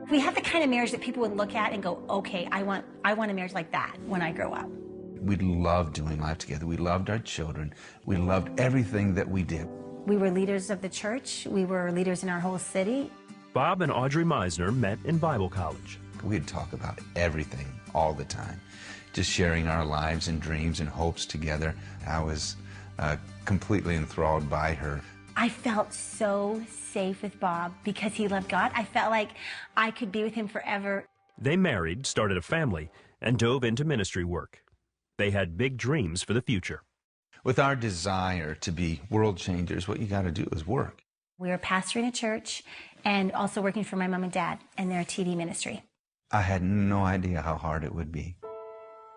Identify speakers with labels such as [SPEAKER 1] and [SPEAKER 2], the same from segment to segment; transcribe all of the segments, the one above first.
[SPEAKER 1] We had the kind of marriage that people would look at and go, okay, I want a marriage like that when I grow up.
[SPEAKER 2] We loved doing life together. We loved our children. We loved everything that we did.
[SPEAKER 1] We were leaders of the church. We were leaders in our whole city.
[SPEAKER 3] Bob and Audrey Meisner met in Bible college.
[SPEAKER 2] We'd talk about everything all the time, just sharing our lives and dreams and hopes together. I was completely enthralled by her.
[SPEAKER 1] I felt so safe with Bob because he loved God. I felt like I could be with him forever.
[SPEAKER 3] They married, started a family, and dove into ministry work. They had big dreams for the future.
[SPEAKER 2] With our desire to be world changers, what you got to do is work.
[SPEAKER 1] We were pastoring a church and also working for my mom and dad and their TV ministry.
[SPEAKER 2] I had no idea how hard it would be.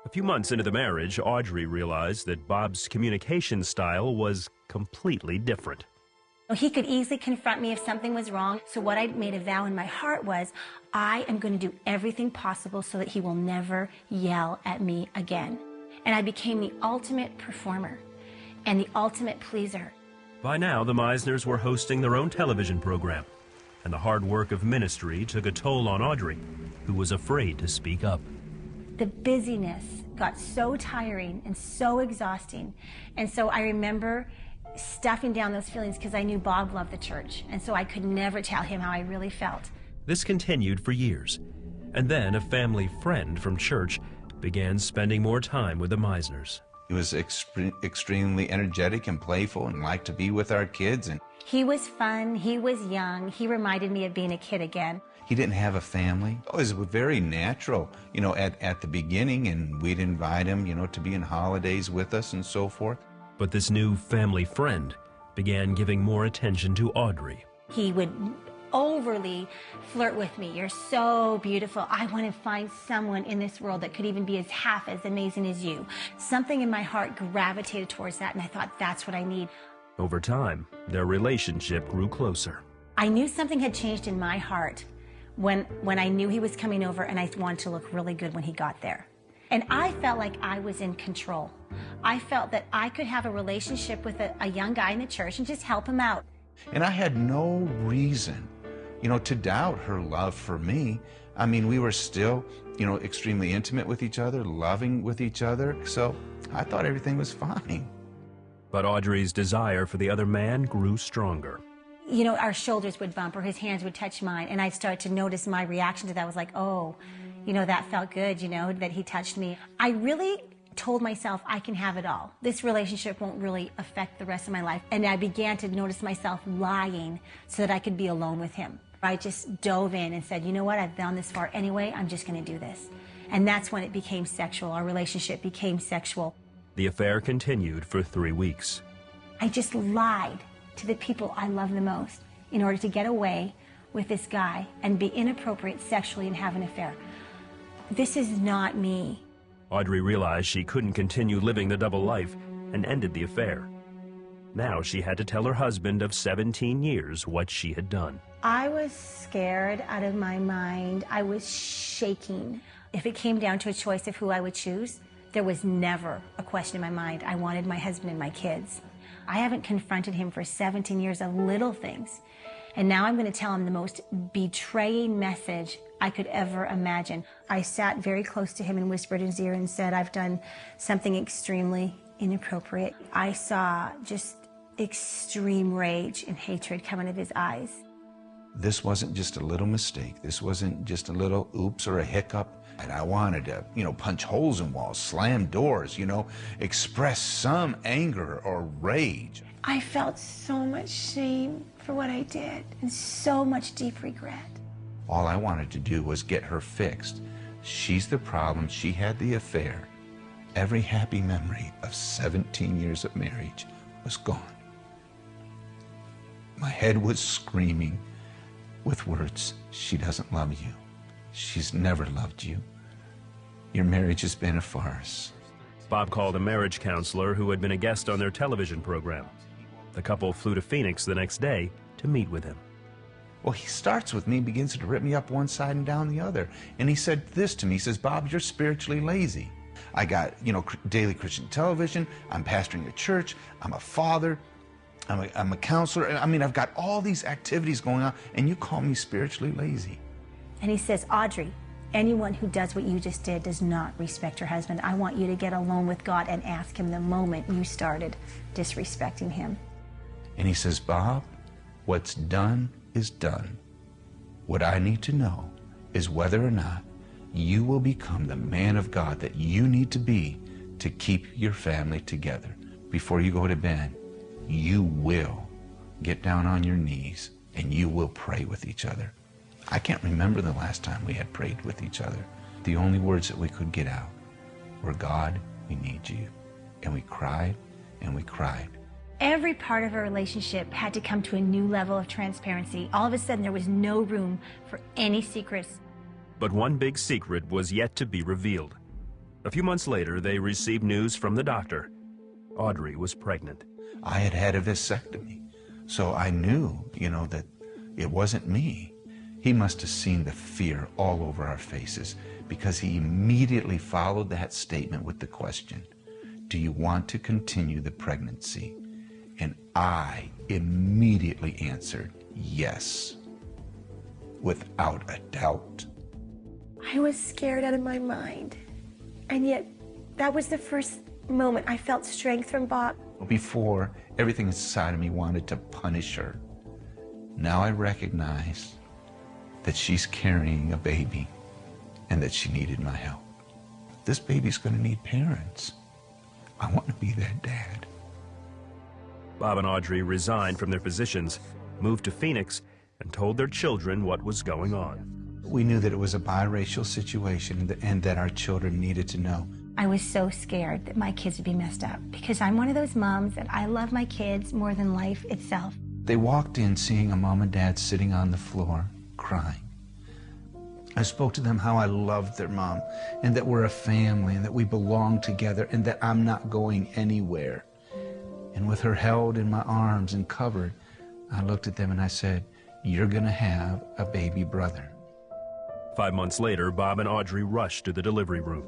[SPEAKER 3] A few months into the marriage, Audrey realized that Bob's communication style was completely different.
[SPEAKER 1] He could easily confront me if something was wrong. So what I made a vow in my heart was, I am going to do everything possible so that he will never yell at me again. And I became the ultimate performer and the ultimate pleaser.
[SPEAKER 3] By now, the Meisners were hosting their own television program, and the hard work of ministry took a toll on Audrey, who was afraid to speak up.
[SPEAKER 1] The busyness got so tiring and so exhausting. And so I remember stuffing down those feelings because I knew Bob loved the church, and so I could never tell him how I really felt.
[SPEAKER 3] This continued for years, and then a family friend from church began spending more time with the Meisners.
[SPEAKER 2] He was extremely energetic and playful and liked to be with our kids. And
[SPEAKER 1] he was fun, he was young, he reminded me of being a kid again.
[SPEAKER 2] He didn't have a family. It was very natural, at the beginning, and we'd invite him, to be in holidays with us and so forth.
[SPEAKER 3] But this new family friend began giving more attention to Audrey.
[SPEAKER 1] He would overly flirt with me. You're so beautiful. I want to find someone in this world that could even be half as amazing as you. Something in my heart gravitated towards that, and I thought, that's what I need.
[SPEAKER 3] Over time, their relationship grew closer.
[SPEAKER 1] I knew something had changed in my heart when I knew he was coming over, and I wanted to look really good when he got there. And I felt like I was in control. I felt that I could have a relationship with a young guy in the church and just help him out.
[SPEAKER 2] And I had no reason, to doubt her love for me. I mean, we were still, extremely intimate with each other, loving with each other. So I thought everything was fine.
[SPEAKER 3] But Audrey's desire for the other man grew stronger.
[SPEAKER 1] Our shoulders would bump or his hands would touch mine, and I'd start to notice my reaction to that was like, oh, that felt good, that he touched me. I really told myself I can have it all. This relationship won't really affect the rest of my life. And I began to notice myself lying so that I could be alone with him. I just dove in and said, you know what, I've gone this far anyway, I'm just going to do this. And that's when it became sexual. Our relationship became sexual.
[SPEAKER 3] The affair continued for 3 weeks.
[SPEAKER 1] I just lied to the people I love the most in order to get away with this guy and be inappropriate sexually and have an affair. This is not me.
[SPEAKER 3] Audrey realized she couldn't continue living the double life and ended the affair. Now she had to tell her husband of 17 years what she had done.
[SPEAKER 1] I was scared out of my mind. I was shaking. If it came down to a choice of who I would choose, there was never a question in my mind. I wanted my husband and my kids. I haven't confronted him for 17 years of little things. And now I'm going to tell him the most betraying message I could ever imagine. I sat very close to him and whispered in his ear and said, I've done something extremely inappropriate. I saw just extreme rage and hatred come out of his eyes.
[SPEAKER 2] This wasn't just a little mistake. This wasn't just a little oops or a hiccup. And I wanted to, punch holes in walls, slam doors, express some anger or rage.
[SPEAKER 1] I felt so much shame for what I did and so much deep regret.
[SPEAKER 2] All I wanted to do was get her fixed. She's the problem. She had the affair. Every happy memory of 17 years of marriage was gone. My head was screaming with words, she doesn't love you. She's never loved you. Your marriage has been a farce.
[SPEAKER 3] Bob called a marriage counselor who had been a guest on their television program. The couple flew to Phoenix the next day to meet with him.
[SPEAKER 2] Well, he starts with me, begins to rip me up one side and down the other. And he said this to me, he says, Bob, you're spiritually lazy. I got, daily Christian television, I'm pastoring a church, I'm a father, I'm a counselor. I mean, I've got all these activities going on, and you call me spiritually lazy.
[SPEAKER 1] And he says, Audrey, anyone who does what you just did does not respect your husband. I want you to get alone with God and ask him the moment you started disrespecting him.
[SPEAKER 2] And he says, Bob, what's done is done. What I need to know is whether or not you will become the man of God that you need to be to keep your family together. Before you go to bed, you will get down on your knees and you will pray with each other. I can't remember the last time we had prayed with each other. The only words that we could get out were, God, we need you. And we cried and we cried.
[SPEAKER 1] Every part of our relationship had to come to a new level of transparency. All of a sudden, there was no room for any secrets.
[SPEAKER 3] But one big secret was yet to be revealed. A few months later, they received news from the doctor. Audrey was pregnant.
[SPEAKER 2] I had had a vasectomy, so I knew, that it wasn't me. He must have seen the fear all over our faces, because he immediately followed that statement with the question, do you want to continue the pregnancy? And I immediately answered yes, without a doubt.
[SPEAKER 1] I was scared out of my mind. And yet, that was the first moment I felt strength from Bob.
[SPEAKER 2] Before, everything inside of me wanted to punish her. Now I recognize that she's carrying a baby and that she needed my help. This baby's going to need parents. I want to be that dad.
[SPEAKER 3] Bob and Audrey resigned from their positions, moved to Phoenix, and told their children what was going on.
[SPEAKER 2] We knew that it was a biracial situation and that our children needed to know.
[SPEAKER 1] I was so scared that my kids would be messed up because I'm one of those moms that I love my kids more than life itself.
[SPEAKER 2] They walked in seeing a mom and dad sitting on the floor crying. I spoke to them how I loved their mom and that we're a family and that we belong together and that I'm not going anywhere. And with her held in my arms and covered, I looked at them and I said, you're going to have a baby brother.
[SPEAKER 3] 5 months later, Bob and Audrey rushed to the delivery room.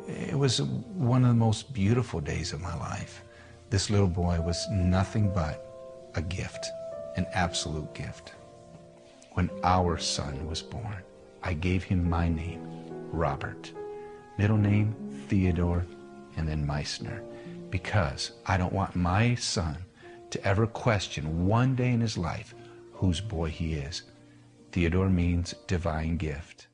[SPEAKER 2] It was one of the most beautiful days of my life. This little boy was nothing but a gift, an absolute gift. When our son was born, I gave him my name, Robert. Middle name, Theodore, and then Meissner, because I don't want my son to ever question one day in his life whose boy he is. Theodore means divine gift.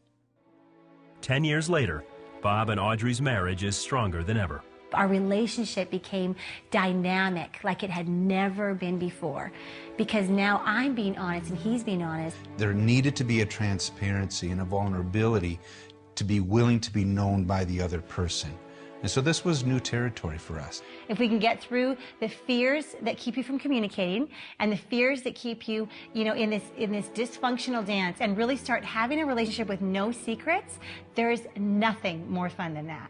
[SPEAKER 3] 10 years later, Bob and Audrey's marriage is stronger than ever.
[SPEAKER 1] Our relationship became dynamic like it had never been before because now I'm being honest and he's being honest.
[SPEAKER 2] There needed to be a transparency and a vulnerability to be willing to be known by the other person. And so this was new territory for us.
[SPEAKER 1] If we can get through the fears that keep you from communicating and the fears that keep you, in this dysfunctional dance and really start having a relationship with no secrets, there is nothing more fun than that.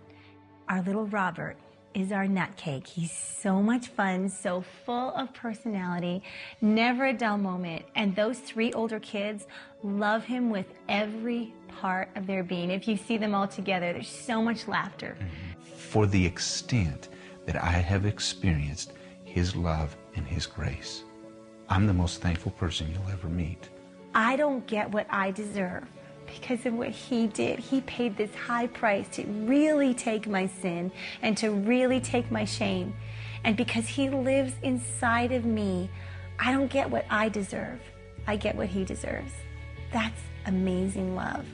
[SPEAKER 1] Our little Robert is our nutcake. He's so much fun, so full of personality, never a dull moment. And those 3 older kids love him with every part of their being. If you see them all together, there's so much laughter.
[SPEAKER 2] For the extent that I have experienced his love and his grace, I'm the most thankful person you'll ever meet.
[SPEAKER 1] I don't get what I deserve because of what he did. He paid this high price to really take my sin and to really take my shame. And because he lives inside of me, I don't get what I deserve. I get what he deserves. That's amazing love.